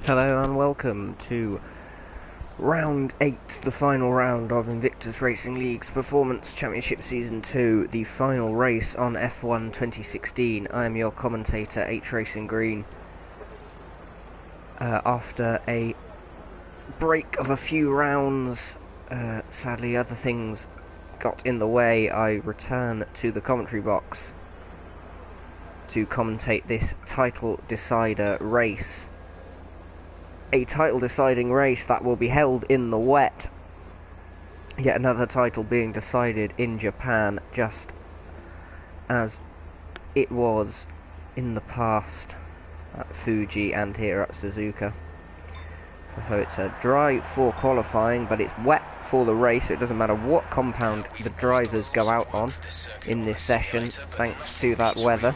Hello and welcome to Round 8, the final round of Invictus Racing League's Performance Championship Season 2, the final race on F1 2016. I am your commentator, H Racing Green. After a break of a few rounds, sadly other things got in the way, I return to the commentary box to commentate this title decider race. A title deciding race that will be held in the wet. Yet another title being decided in Japan, just as it was in the past at Fuji and here at Suzuka. So it's a dry for qualifying, but it's wet for the race, so it doesn't matter what compound the drivers go out on in this session, thanks to that weather.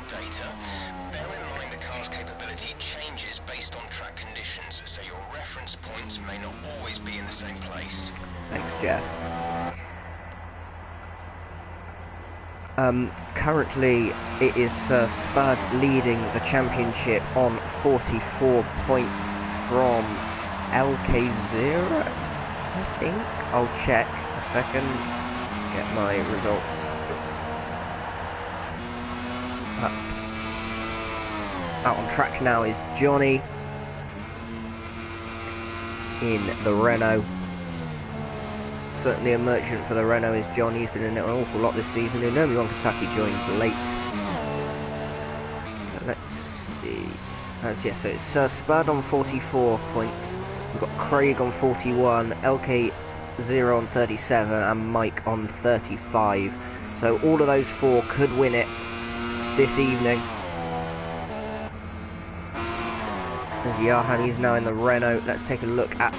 Thanks, Jeff. Currently, it is Spud leading the championship on 44 points from LK0, I think. I'll check a second, get my results up. Out on track now is Johnny in the Renault. Certainly a merchant for the Renault is John. He's been in it an awful lot this season. Who normally won Kentucky joins late. Let's see. So it's Spud on 44 points. We've got Craig on 41, LK0 on 37, and Mike on 35. So all of those four could win it this evening. As Johan is now in the Renault. Let's take a look at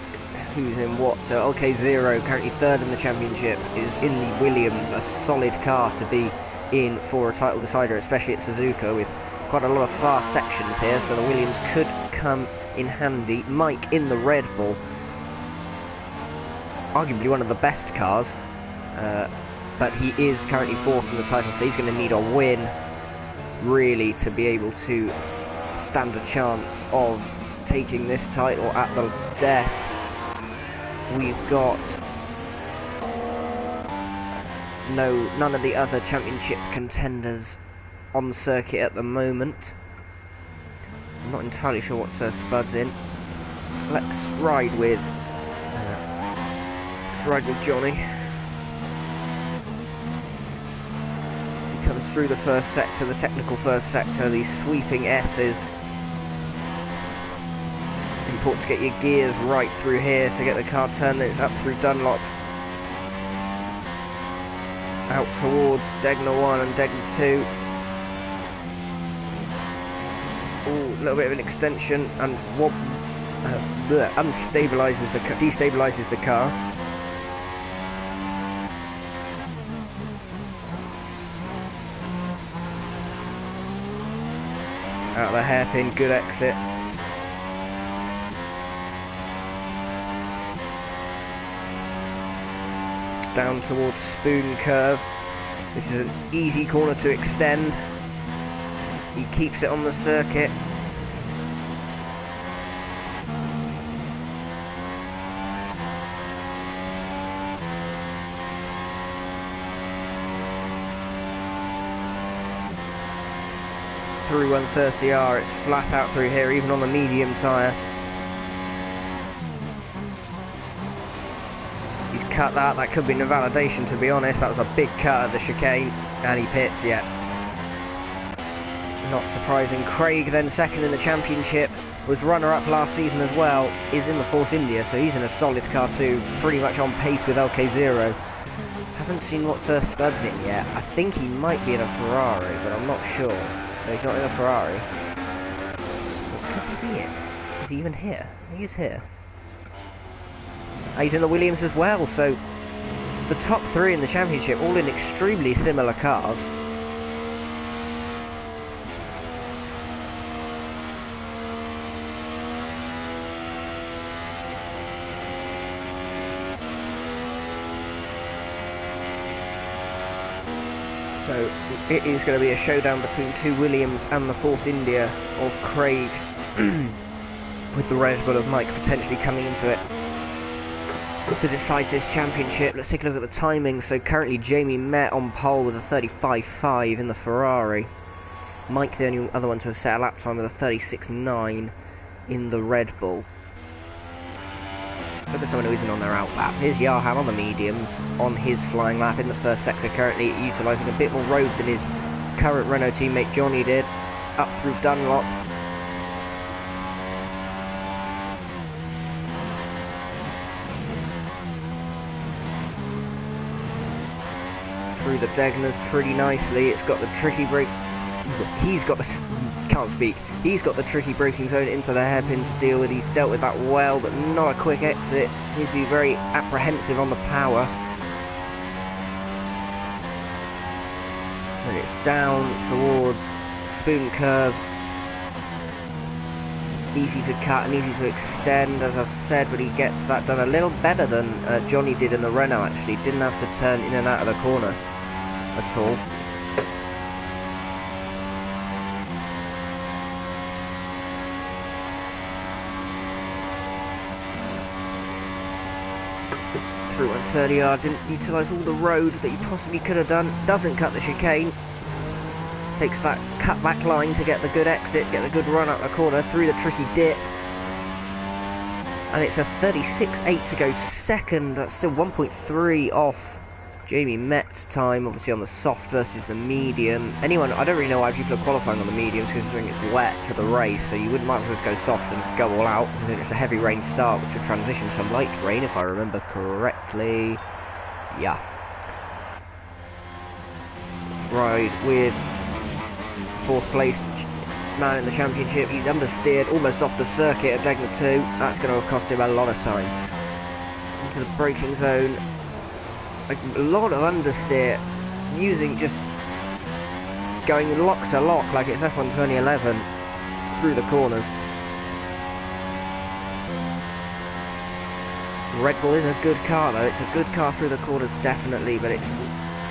who's in what. So LK0, currently third in the championship, is in the Williams, a solid car to be in for a title decider, especially at Suzuka, with quite a lot of fast sections here, so the Williams could come in handy. Mike in the Red Bull, arguably one of the best cars, but he is currently fourth in the title, so he's going to need a win, really, to be able to stand a chance of taking this title at the death. We've got none of the other championship contenders on the circuit at the moment. I'm not entirely sure what Sir Spud's in. Let's ride with Johnny. He comes through the first sector, the technical first sector, these sweeping S's. Important to get your gears right through here to get the car turned. Then it's up through Dunlop, out towards Degner 1 and Degner 2. Ooh, a little bit of an extension, and destabilizes the car. Out of the hairpin, good exit. Down towards Spoon Curve. This is an easy corner to extend. He keeps it on the circuit. Through 130R, it's flat out through here, even on the medium tyre. Cut that could be an invalidation, to be honest. That was a big cut at the chicane, and he pits. Yet not surprising. Craig, then second in the championship, was runner-up last season as well, is in the Force India, so he's in a solid car too, pretty much on pace with LK0. Haven't seen what Sir Spud's in yet. I think he might be in a Ferrari, but I'm not sure. No, he's not in a Ferrari. What could he be in? Is he even here? He is here. He's in the Williams as well, so the top three in the championship, all in extremely similar cars. So it is going to be a showdown between two Williams and the Force India of Craig. with the Red Bull of Mike potentially coming into it to decide this championship. Let's take a look at the timing. So currently Jamie Met on pole with a 35.5 in the Ferrari. Mike the only other one to have set a lap time with a 36.9 in the Red Bull. Look at someone who isn't on their out lap. Here's Yahan on the mediums on his flying lap in the first sector, currently utilising a bit more road than his current Renault teammate Johnny did, up through Dunlop. Through the Degners pretty nicely. It's got the tricky brake. He's got the... can't speak. He's got the tricky braking zone into the hairpin to deal with. He's dealt with that well, but not a quick exit. Needs to be very apprehensive on the power. And it's down towards Spoon Curve. Easy to cut and easy to extend, as I've said, but he gets that done a little better than Johnny did in the Renault, actually. Didn't have to turn in and out of the corner at all. Through 130 yard, didn't utilise all the road that he possibly could have done. Doesn't cut the chicane. Takes that cutback line to get the good exit, get the good run up the corner through the tricky dip. And it's a 36.8 to go second. That's still 1.3 off Jamie Met's time, obviously on the soft versus the medium. Anyone, I don't really know why people are qualifying on the mediums, considering it's wet for the race, so you wouldn't might as well just go soft and go all out. And then it's a heavy rain start, which will transition to light rain, if I remember correctly. Yeah. Ride with fourth place man in the championship. He's understeered almost off the circuit at Degner 2. That's going to cost him a lot of time. Into the braking zone. A lot of understeer, using just going lock to lock like it's F1 2011 through the corners. Red Bull is a good car though. It's a good car through the corners definitely, but it's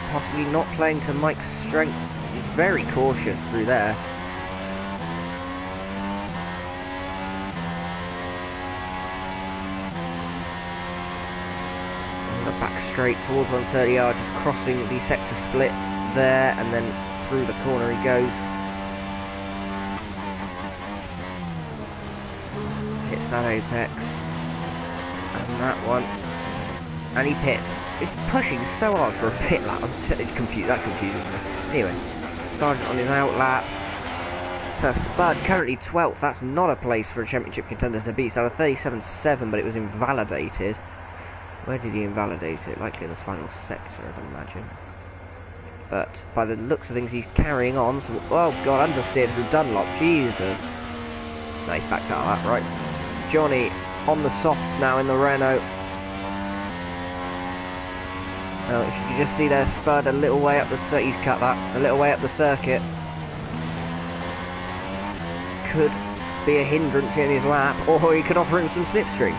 possibly not playing to Mike's strengths. He's very cautious through there. Back straight towards 130 yard, just crossing the sector split there, and then through the corner he goes. Hits that apex. And that one. And he pit. It's pushing so hard for a pit lap. I'm so confused. That confuses me. Anyway, Sargent on his out lap. So Spud currently 12th. That's not a place for a championship contender to beat. So a 37.7, but it was invalidated. Where did he invalidate it? Likely in the final sector, I'd imagine. But by the looks of things, he's carrying on. So, oh god, understeered through Dunlop. Jesus. No, he's backed out of that, right. Johnny on the softs now in the Renault. Now, if you can just see there, Spud a little way up the circuit. He's cut that. A little way up the circuit. Could be a hindrance in his lap, or he could offer him some slipstream.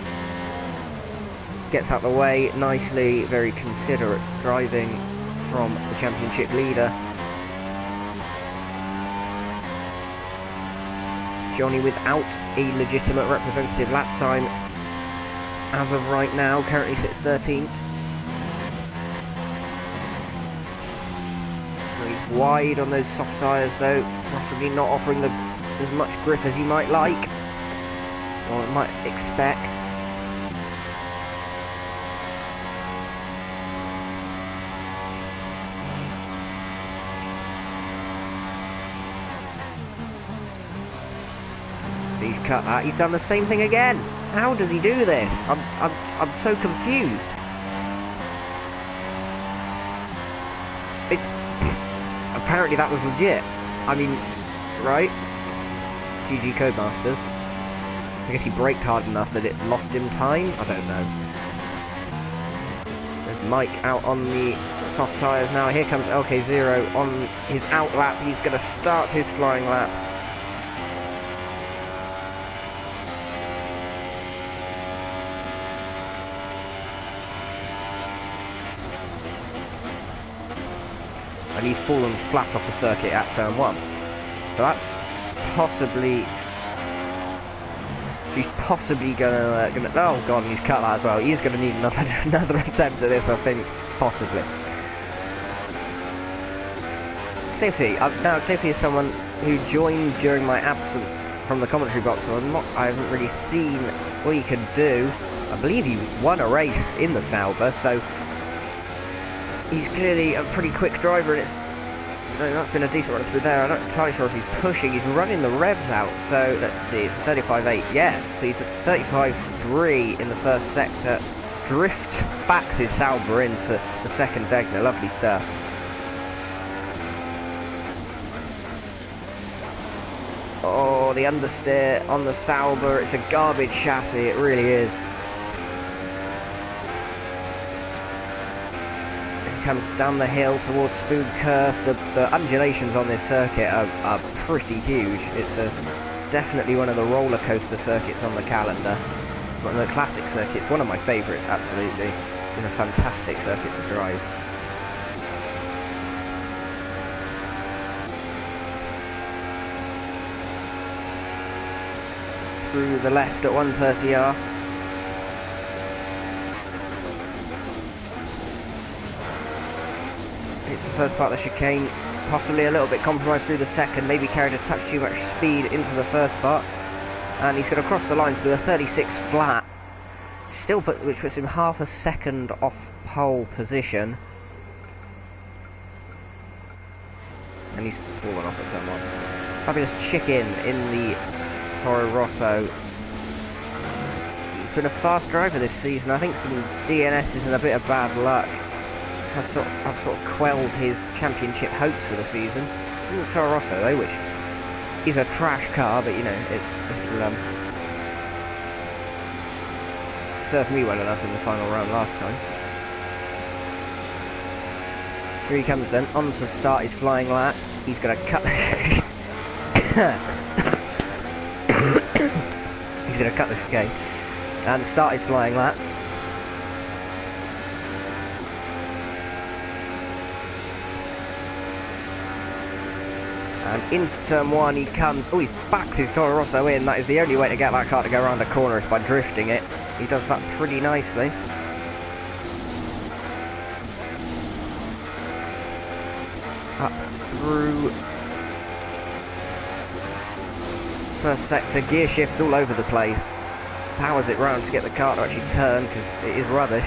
Gets out the way nicely, very considerate driving from the championship leader. Johnny without a legitimate representative lap time as of right now, currently sits 13th. He's wide on those soft tyres though, possibly not offering as much grip as you might like, or might expect. He's cut that. He's done the same thing again. How does he do this? I'm so confused. Apparently that was legit. I mean, right? GG Codemasters. I guess he braked hard enough that it lost him time. I don't know. There's Mike out on the soft tyres now. Here comes LK0 on his out lap. He's going to start his flying lap. And he's fallen flat off the circuit at turn 1. So that's possibly He's possibly gonna oh god, he's cut that as well. He's gonna need another attempt at this, I think, possibly. Cliffy, now Cliffy is someone who joined during my absence from the commentary box, so I haven't really seen what he could do. I believe he won a race in the Sauber, so he's clearly a pretty quick driver, and that's been a decent run through there. I'm not entirely sure if he's pushing. He's running the revs out, so let's see, it's a 35.8. Yeah, so he's at 35.3 in the first sector. Drifts backs his Sauber into the second Degner. Lovely stuff. Oh, the understeer on the Sauber. It's a garbage chassis, it really is. Comes down the hill towards Spoon Curve. The undulations on this circuit are pretty huge. It's definitely one of the roller coaster circuits on the calendar. One of the classic circuits, one of my favourites, absolutely. It's a fantastic circuit to drive. Through the left at 130R. It's the first part of the chicane, possibly a little bit compromised through the second, maybe carried a touch too much speed into the first part, and he's going to cross the line to do a 36 flat, which puts him half a second off pole position, and he's fallen off at turn one. Fabulous chicken in the Toro Rosso. He's been a fast driver this season. I think some DNS is in a bit of bad luck. I've sort of quelled his championship hopes for the season. In the Toro Rosso though, which is a trash car, but you know, it'll served me well enough in the final round last time. Here he comes then, on to start his flying lap. He's going to cut he's going to cut the chicane and start his flying lap. And into turn one he comes. Oh, he backs his Toro Rosso in. That is the only way to get that car to go around the corner, is by drifting it. He does that pretty nicely. Up through first sector, gear shifts all over the place. Powers it round to get the car to actually turn, because it is rubbish.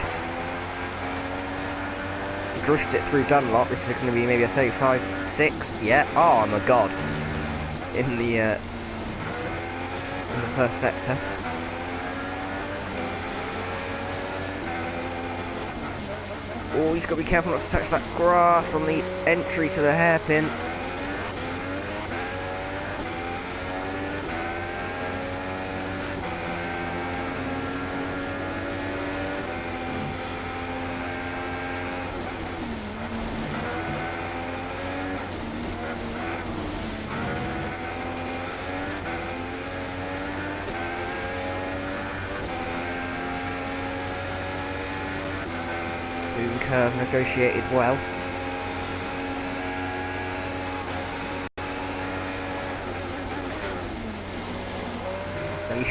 Drifts it through Dunlop. This is going to be maybe a 35.6. Yeah. Oh my god. In the first sector. Oh, he's got to be careful not to touch that grass on the entry to the hairpin. Curve negotiated well. And he's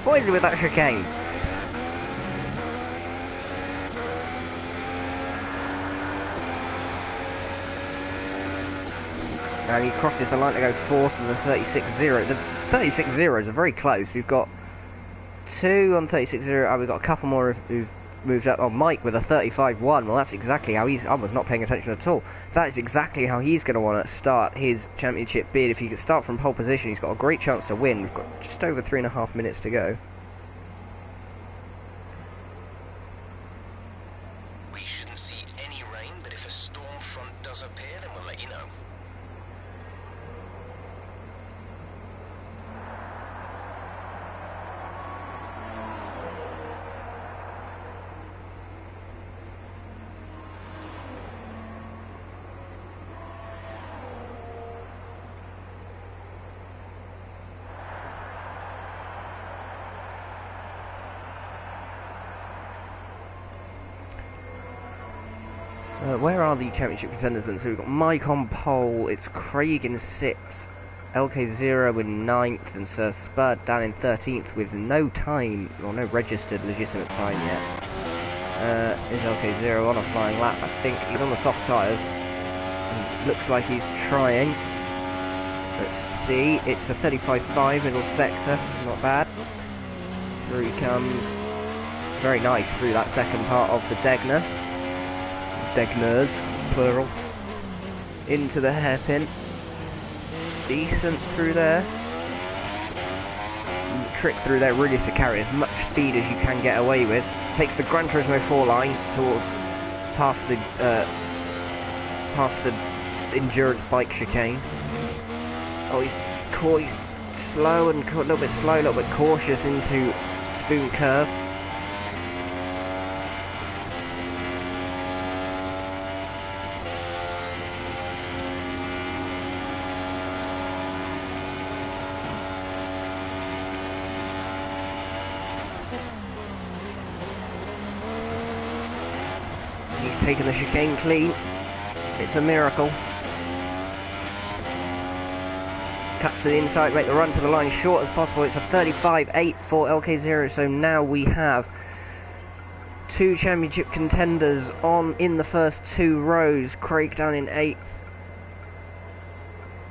what is it with that chicane? And he crosses the line to go fourth of the 36.0. The 36.0s are very close. We've got two on 36.0. We've got a couple more who've moved up. Oh, Mike with a 35.1. Well, that's exactly how he's... I was not paying attention at all. That is exactly how he's going to want to start his championship bid. If he could start from pole position, he's got a great chance to win. We've got just over 3.5 minutes to go. We shouldn't see any rain, but if a storm front does appear, then we'll let you know. Where are the championship contenders then? So we've got Mike on pole, it's Craig in 6th, LK0 in 9th, and Sir Spud down in 13th with no time, or no registered legitimate time yet. Is LK0 on a flying lap? I think he's on the soft tyres. Looks like he's trying. Let's see, it's a 35.5 middle sector, not bad. Through he comes. Very nice through that second part of the Degner. Degners, plural. Into the hairpin. Decent through there. The trick through there really is to carry as much speed as you can get away with. Takes the Gran Turismo 4 line towards past the endurance bike chicane. Oh, he's slow and a little bit slow, a little bit cautious into Spoon Curve. He's taken the chicane clean. It's a miracle. Cuts to the inside, make the run to the line short as possible. It's a 35.8 for LK0, so now we have two championship contenders on in the first two rows. Craig down in 8th.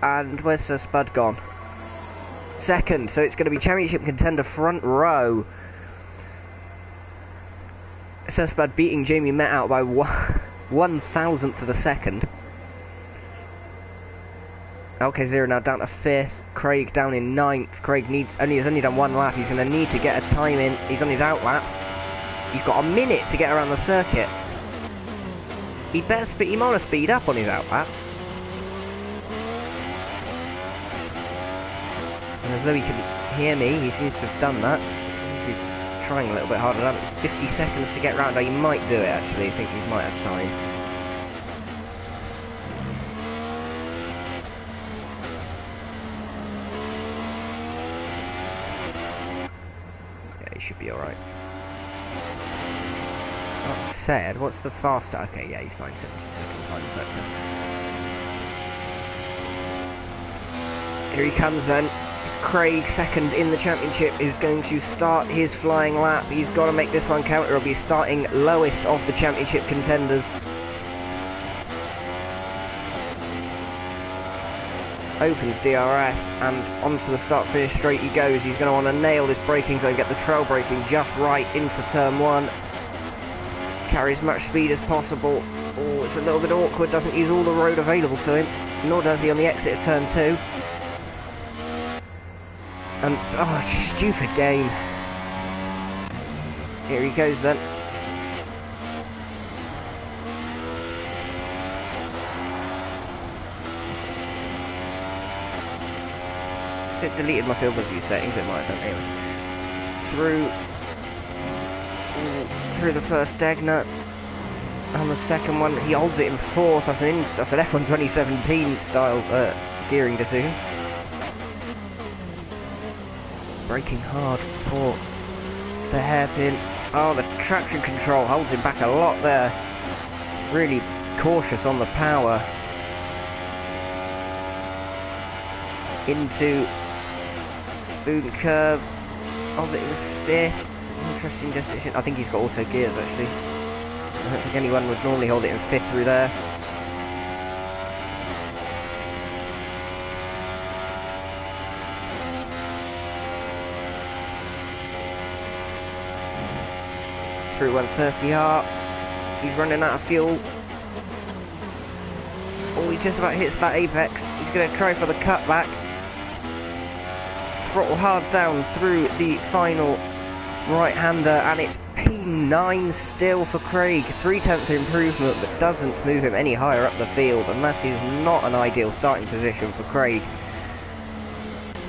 And where's Sir Spud gone? 2nd, so it's going to be championship contender front row. Sir Spud beating Jamie Met out by 1,000th of a second. LK0 now down to 5th. Craig down in 9th. Craig has only done one lap. He's going to need to get a time in. He's on his out lap. He's got a minute to get around the circuit. He might want to speed up on his out lap. And as though he can hear me, he seems to have done that. He's trying a little bit harder. It's 50 seconds to get round. He might do it actually. I think he might have time. Should be alright. That said, what's the faster? Okay, yeah, he's fine. 70 seconds, fine sector. Here he comes then. Craig, 2nd in the championship, is going to start his flying lap. He's got to make this one count, or he'll be starting lowest of the championship contenders. Opens DRS and onto the start finish straight he goes. He's going to want to nail this braking zone, get the trail braking just right into turn 1. Carry as much speed as possible. Oh, it's a little bit awkward, doesn't use all the road available to him, nor does he on the exit of turn 2. And, oh, stupid game. Here he goes then. It deleted my field of view settings, it might have done anyway. Through the first Degner. On the second one, he holds it in 4th. That's an F1 2017 style gearing decision. Braking hard for the hairpin. Oh, the traction control holds him back a lot there. Really cautious on the power. Into Spoon Curve. Holds it in 5th. It's an interesting decision. I think he's got auto gears actually. I don't think anyone would normally hold it in 5th through there. Through 130R. He's running out of fuel. Oh, he just about hits that apex. He's going to try for the cutback. Throttle hard down through the final right-hander, and it's P9 still for Craig. 3/10 improvement, but doesn't move him any higher up the field, and that is not an ideal starting position for Craig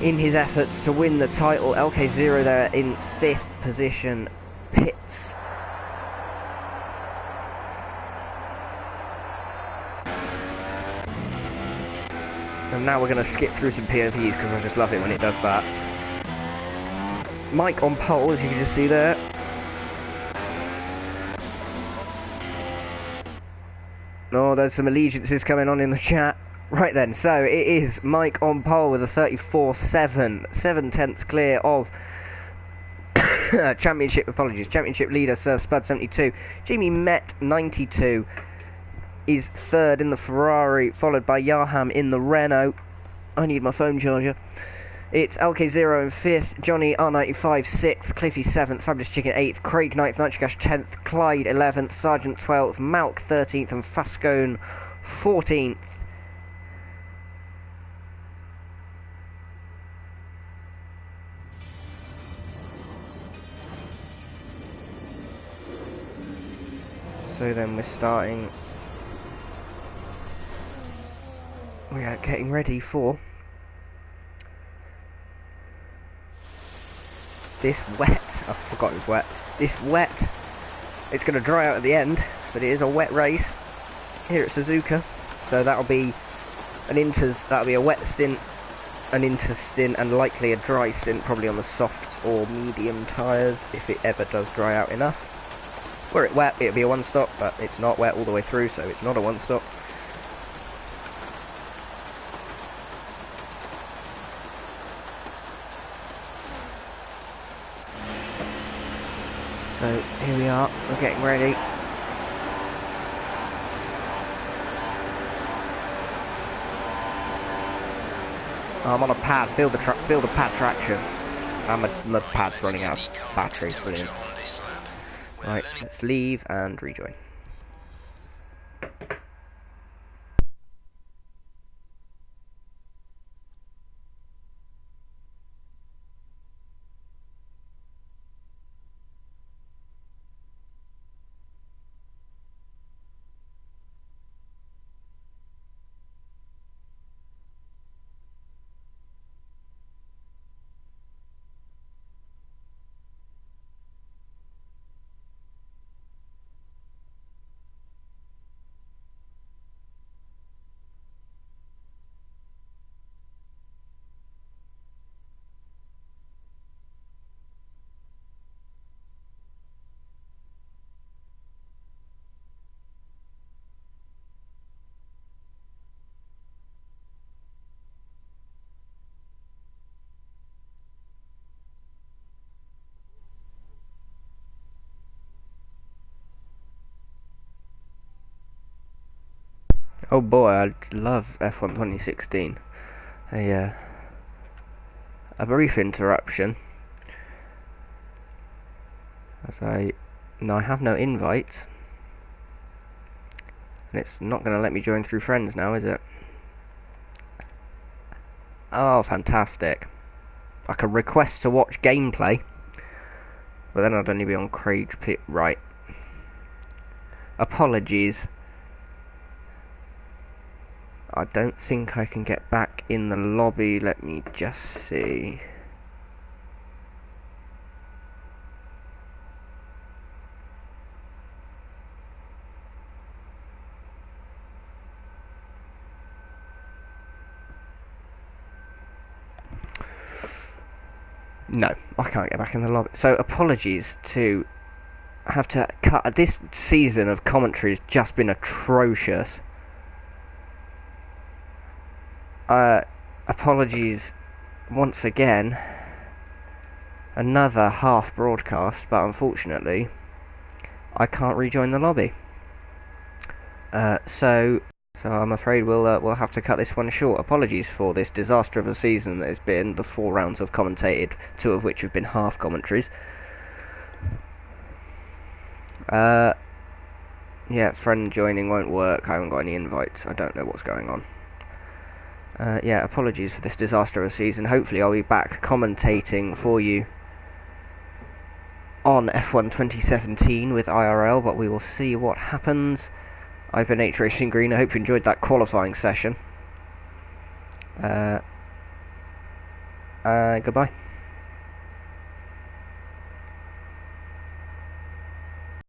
in his efforts to win the title. LK0 there in 5th position. Pits. And now we're going to skip through some POVs because I just love it when it does that. Mike on pole, as you can just see there. Oh, there's some allegiances coming on in the chat. Right then, so it is Mike on pole with a 34.7, 7/10 clear of championship leader Sir Spud 72. Jamie Met 92 is third in the Ferrari, followed by Yaham in the Renault. I need my phone charger. It's LK0 in 5th, Johnny R95 6th, Cliffy 7th, Fabulous Chicken 8th, Craig 9th, Nitrocash 10th, Clyde 11th, Sergeant 12th, Malk 13th and Fascone 14th. So then we are getting ready for this wet. I forgot it was wet. This wet. It's going to dry out at the end, but it is a wet race here at Suzuka. So that'll be that'll be a wet stint, an inter stint, and likely a dry stint, probably on the soft or medium tyres if it ever does dry out enough. Were it wet, it'll be a one stop, but it's not wet all the way through, so it's not a one stop. So here we are, we're getting ready. I'm on a pad, feel the pad traction. And my pad's running out of battery, brilliant. Right, let's leave and rejoin. Oh boy, I love F1 2016. A brief interruption, as I have no invite, and it's not going to let me join through friends now, is it? Oh, fantastic! I can request to watch gameplay, but then I'd only be on Craig's pit. Right. Apologies. I don't think I can get back in the lobby. Let me just see. No, I can't get back in the lobby. So apologies to have to cut. This season of commentary has just been atrocious. Apologies once again. Another half broadcast, but unfortunately I can't rejoin the lobby. So I'm afraid we'll have to cut this one short. Apologies for this disaster of a season that has been. The 4 rounds I've commentated, 2 of which have been half commentaries. Yeah, friend joining won't work. I haven't got any invites. I don't know what's going on. Yeah, apologies for this disaster of a season. Hopefully I'll be back commentating for you on F1 2017 with IRL, but we will see what happens. I've been H Racing Green. I hope you enjoyed that qualifying session. Goodbye.